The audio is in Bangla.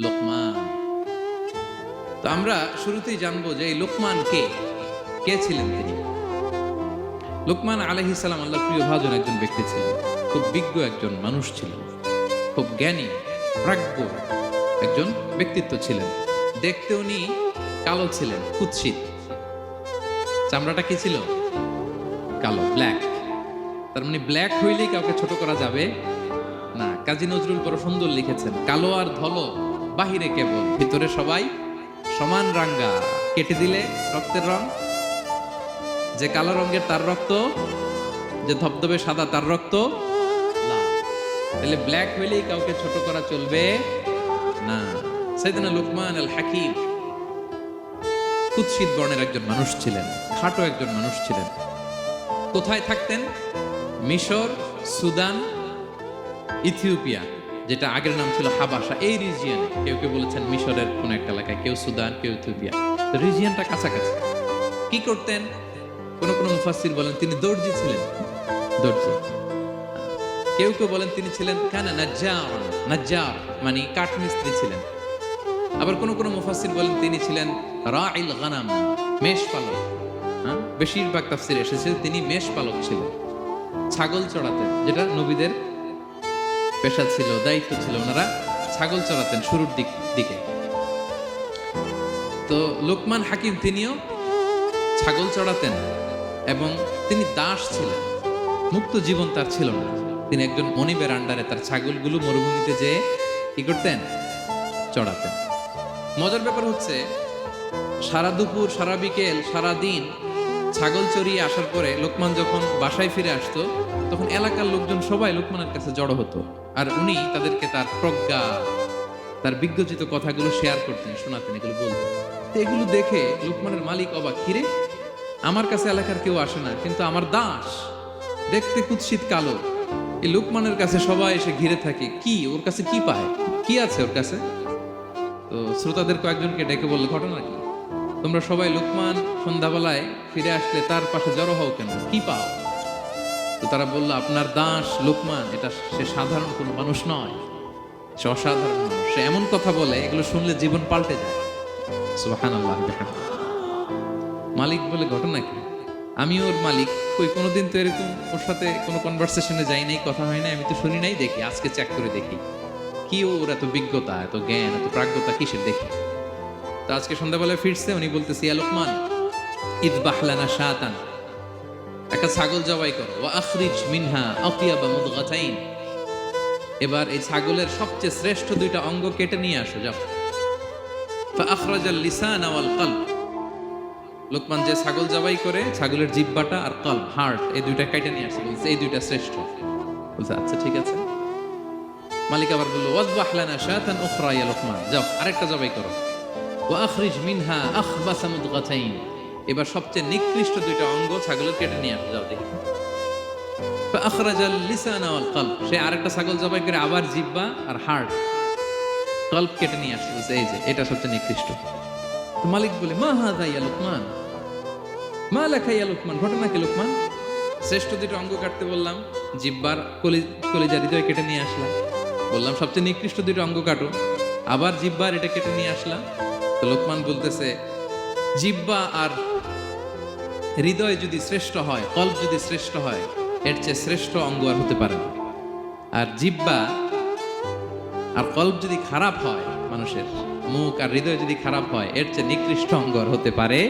লোকমান। তো আমরা শুরুতেই জানবো যে এই লোকমান কে ছিলেন তিনি। লোকমান আলাইহিস সালাম আল্লাহর প্রিয় ভাজন একজন ব্যক্তি ছিলেন, খুব বিজ্ঞ একজন মানুষ ছিলেন, খুব জ্ঞানী প্রাজ্ঞ একজন ব্যক্তিত্ব ছিলেন। দেখতে উনি কালো ছিলেন, কুৎসিত, চামড়াটা কি ছিল? কালো, ব্ল্যাক। তার মানে ব্ল্যাক হইলেই কাউকে ছোট করা যাবে না। কাজী নজরুল বড় সুন্দর লিখেছেন, কালো আর ধলো বাহিরে কেবল, ভিতরে সবাই সমান রাঙ্গা। কেটে দিলে রক্তের রং, যে কালো রঙের তার রক্ত, যে ধবধবে সাদা তার রক্ত লাল। তাহলে ব্ল্যাক হইলেই কাউকে ছোট করা চলবে না। সাইয়েদনা লোকমান আল হাকিম কুৎসিত বর্ণের একজন মানুষ ছিলেন, খাটো একজন মানুষ ছিলেন। কোথায় থাকতেন? মিশর, সুদান, ইথিওপিয়া, যেটা আগের নাম ছিল হাবাসা, এই রিজিয়নে। কেউ কেউ বলেছেন মিশরের কোন একটা এলাকায়, কেউ সুদান, কেউ ইথিওপিয়া। তো রিজিয়নটা কাছাকাছি। কি করতেন? কোন কোন মুফাসসির বলেন তিনি দর্জি ছিলেন, দর্জি। কেউ কেউ বলেন তিনি ছিলেন কানা নাজ্জার, নাজ্জার মানে কাঠমিস্ত্রি ছিলেন। আবার কোন কোন মুফাসসির বলেন তিনি ছিলেন রাইল গানাম, মেষ পালক। বেশিরভাগ তাফসিরে এসেছে তিনি মেষ পালক ছিলেন, ছাগল চড়াতেন, যেটা নবীদের পেশা ছিল, দায়িত্ব ছিল। ওনারা ছাগল চড়াতেন শুরুর দিকে। তো লোকমান হাকিম তিনিও ছাগল চড়াতেন এবং তিনি দাস ছিলেন, মুক্ত জীবন তার ছিল না। তিনি একজন মনিবের আন্ডারে তার ছাগলগুলো মরুভূমিতে যেয়ে কি করতেন? চড়াতেন। মজার ব্যাপার হচ্ছে, সারা দুপুর, সারা বিকেল, সারা দিন ছাগল চড়িয়ে আসার পরে লোকমান যখন বাসায় ফিরে আসতো, তখন এলাকার লোকজন সবাই লোকমানের কাছে জড়ো হতো, আর উনি তাদেরকে তার প্রজ্ঞা, তার বিজ্ঞচিত কথাগুলো শেয়ার করতেন, শোনাতেন, এগুলো বলতেন। তো এগুলো দেখে লোকমানের মালিক অবাক, কিরে, আমার কাছে এলাকার কেউ আসে না, কিন্তু আমার দাস দেখতে কুৎসিত কালো, এই লোকমানের কাছে সবাই এসে ঘিরে থাকে, কি ওর কাছে কি পায়, কি আছে ওর কাছে? তো শ্রোতাদের কয়েকজনকে ডেকে বললো, ঘটনা কি? তোমরা সবাই লোকমান সন্ধ্যাবেলায় ফিরে আসলে তার পাশে জড়ো হও কেন, কি পাও? তো তারা বললো, আপনার দাস লোকমান, এটা সে সাধারণ কোনো মানুষ নয়, সে অসাধারণ মানুষ। সে এমন কথা বলে, এগুলো শুনলে জীবন পাল্টে যায়। সুবহানাল্লাহ। মালিক বলে, ঘটনা কি? আমি ওর মালিক, কই কোনোদিন তো এরকম ওর সাথে কোনো কনভারসেশনে যাই নাই, কথা হয় নাই, আমি তো শুনি নাই, দেখি আজকে চেক করে দেখি কি ওর এত বিজ্ঞতা, এত জ্ঞান, এত প্রাজ্ঞতা কিসের দেখি। তো আজকে সন্ধ্যাবেলায় ফিরছে, উনি বলতেছে, ইয়া লোকমান ইযবাহ লানা শাতান, একটা ছাগল জবাই করো, ওয়া আখরিজ মিনহা আতিয়াবা মুদগাতাইন, এবার এই ছাগলের সবচেয়ে শ্রেষ্ঠ দুইটা অঙ্গ কেটে নিয়ে আসো, যাও। ফাআখরাজাল লিসানা ওয়াল কলব, লোকমান যে ছাগল জবাই করে, ছাগলের জিহ্বাটা আর কলব, হার্ট, এই দুইটা কেটে নিয়ে আসে, বলছে এই দুইটা শ্রেষ্ঠ। বলছে আচ্ছা ঠিক আছে। মালিক আবার বলল, ওয়াযবাহ লানা শাতান উখরা ইয়া লোকমান, যাও আরেকটা জবাই করো, ওয়া আখরিজ মিনহা আখবাসা মুদগাতাইন, এবার সবচেয়ে নিকৃষ্ট দুইটা অঙ্গ ছাগলের কেটে নিয়ে আসো, যাও দেখি। ফাআখরাজাল লিসানা ওয়াল কলব, সে আরেকটা ছাগল জবাই করে আবার জিহ্বা আর হার্ট, কলব কেটে নিয়ে আসছে, বলছে এই যে এটা সবচেয়ে নিকৃষ্ট। তো মালিক বলে, মা হাযা ইয়া লোকমান, মা লাকা ইয়া লোকমান, ঘটনা কি লোকমান? শ্রেষ্ঠ দুটো অঙ্গ কাটতে বললাম, জিহ্বার কলিজা হৃদয় কেটে নিয়ে আসলাম, বললাম সবচেয়ে নিকৃষ্ট দুটো অঙ্গ কাটো, আবার জিহ্বার এটা কেটে নিয়ে আসলাম। তো লোকমান বলতেছে, জিহ্বা আর হৃদয় যদি শ্রেষ্ঠ হয়, কলব যদি শ্রেষ্ঠ হয়, এর চেয়ে শ্রেষ্ঠ অঙ্গ আর হতে পারে না। আর জিহ্বা আর কলব যদি খারাপ হয়, মানুষের মুখ আর হৃদয় যদি খারাপ হয়, এর চেয়ে নিকৃষ্ট অঙ্গ আর হতে পারে